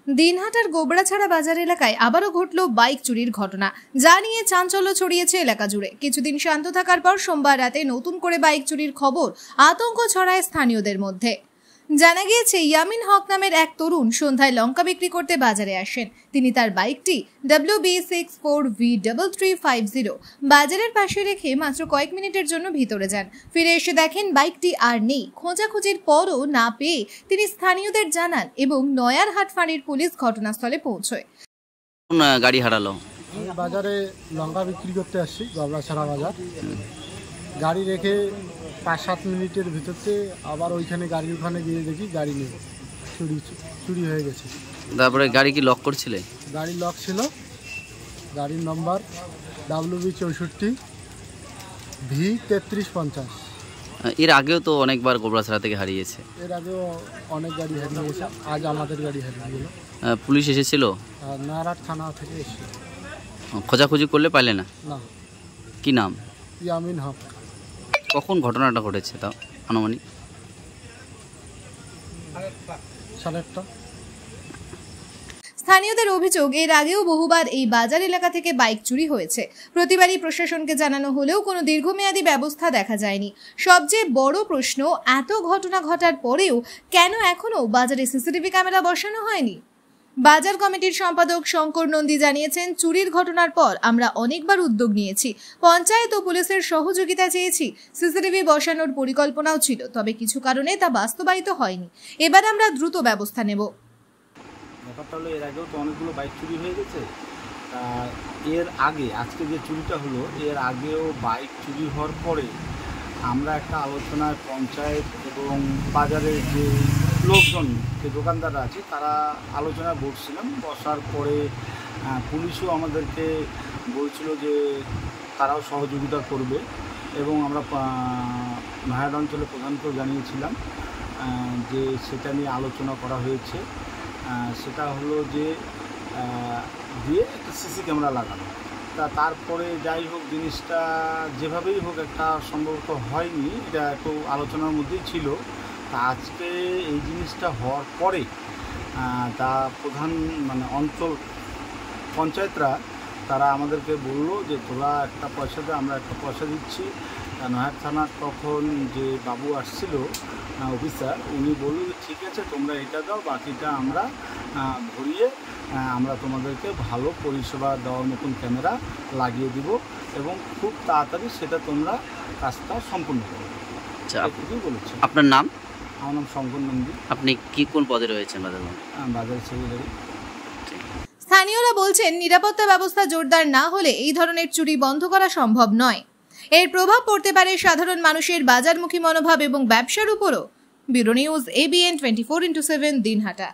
দিনহাটার গোবরাছড়া বাজার এলাকায় আবারও ঘটল বাইক চুরির ঘটনা, যা নিয়ে চাঞ্চল্য ছড়িয়েছে এলাকা জুড়ে। কিছুদিন শান্ত থাকার পর সোমবার রাতে নতুন করে বাইক চুরির খবর আতঙ্ক ছড়ায় স্থানীয়দের মধ্যে। জানা গিয়েছে, ইয়ামিন হক নামের এক তরুণ সন্ধ্যায় লঙ্কা বিক্রি করতে বাজারে আসেন। তিনি তার বাইকটি WB64V3350 বাজারের পাশে রেখে মাত্র কয়েক মিনিটের জন্য ভিতরে যান। ফিরে এসে দেখেন বাইকটি আর নেই। খোঁজাখুঁজির পরও না পেয়ে তিনি স্থানীয়দের জানান এবং নয়ারহাট ফাঁড়ির পুলিশ ঘটনাস্থলে পৌঁছয়। গাড়ি হারালো। বাজারে লঙ্কা বিক্রি করতে আসছি, গোবরাছড়া বাজার। গাড়ি রেখে 5-7 মিনিটের ভিতরতে আবার ওইখানে গাড়ির ওখানে গিয়ে দেখি গাড়ি নেই, চুরি হয়ে গেছে। তারপরে গাড়ি কি লক করছিলে? গাড়ি লক ছিল। গাড়ির নম্বর WB64V3350। এর আগেও তো অনেকবার গোবরাছড়া থেকে হারিয়েছে। এর আগেও অনেক গাড়ি হারিয়েছে, আজ আমাদের গাড়ি হারিয়ে গেল। পুলিশ এসেছিল? নয়ারহাট থানা থেকে এসেছে। খোঁজাখুঁজি করলে পাইলে না? না। কি নাম? ইয়ামিন হক। কখন ঘটনাটা ঘটেছে তাও আনুমানিক? 1:30। স্থানীয়দের অভিযোগ, এর আগেও বহুবার এই বাজার এলাকা থেকে বাইক চুরি হয়েছে। প্রতিবারই প্রশাসনকে জানানো হলেও কোনো দীর্ঘমেয়াদী ব্যবস্থা দেখা যায়নি। সবচেয়ে বড় প্রশ্ন, এত ঘটনা ঘটার পরেও কেন এখনো বাজারে সিসিটিভি ক্যামেরা বসানো হয়নি? বাজার কমিটির সম্পাদক শঙ্কর নন্দী জানিয়েছেন, চুরির ঘটনার পর আমরা অনেকবার উদ্যোগ নিয়েছি, পঞ্চায়েত ও পুলিশের সহযোগিতা চেয়েছি, সিসিটিভি বসানোর পরিকল্পনাও ছিল, তবে কিছু কারণে তা বাস্তবায়িত হয়নি। এবার আমরা দ্রুত ব্যবস্থা নেব। ব্যাপারটা হলো, এর আগেও তো অনেকগুলো বাইক চুরি হয়ে গেছে। এর আগে আজকে যে চুরিটা হলো, এর আগেও বাইক চুরি হওয়ার পরে আমরা একটা আলোচনায় পঞ্চায়েত এবং বাজারের যে লোকজন, যে দোকানদাররা আছে, তারা আলোচনায় বসছিলাম। বসার পরে পুলিশও আমাদেরকে বলছিল যে তারাও সহযোগিতা করবে, এবং আমরা নয়ারহাট অঞ্চলের প্রধানকেও জানিয়েছিলাম যে সেটা নিয়ে আলোচনা করা হয়েছে। সেটা হলো যে দিয়ে একটা সিসি ক্যামেরা লাগানো। তারপরে যাই হোক, জিনিসটা যেভাবেই হোক একটা সম্ভবত হয়নি, এটা একটু আলোচনার মধ্যেই ছিল। তা আজকে এই জিনিসটা হওয়ার পরে তা প্রধান অঞ্চল পঞ্চায়েতরা তারা আমাদেরকে বললো যে তোরা একটা পয়সা দে, আমরা একটা পয়সা দিচ্ছি। নয়ারহাট থানার তখন যে বাবু আসছিল অফিসার, উনি বলল যে ঠিক আছে, তোমরা এটা দাও, বাকিটা আমরা ভরিয়ে আমরা তোমাদেরকে ভালো পরিষেবা দেওয়ার মতন ক্যামেরা লাগিয়ে দিব, এবং খুব তাড়াতাড়ি সেটা তোমরা কাজটা সম্পূর্ণ করো। এটুকুই বলেছি। আপনার নাম? আমার নাম শঙ্কর নন্দী। আপনি কি কোন পদে রয়েছেন? বাজার সেক্রেটারি। স্থানীয়রা বলছেন, নিরাপত্তা ব্যবস্থা জোরদার না হলে এই ধরনের চুরি বন্ধ করা সম্ভব নয়। এর প্রভাব পড়তে পারে সাধারণ মানুষের বাজারমুখী মনোভাব এবং ব্যবসার উপরও। Bureau news, ABN 24/7, Dinhata.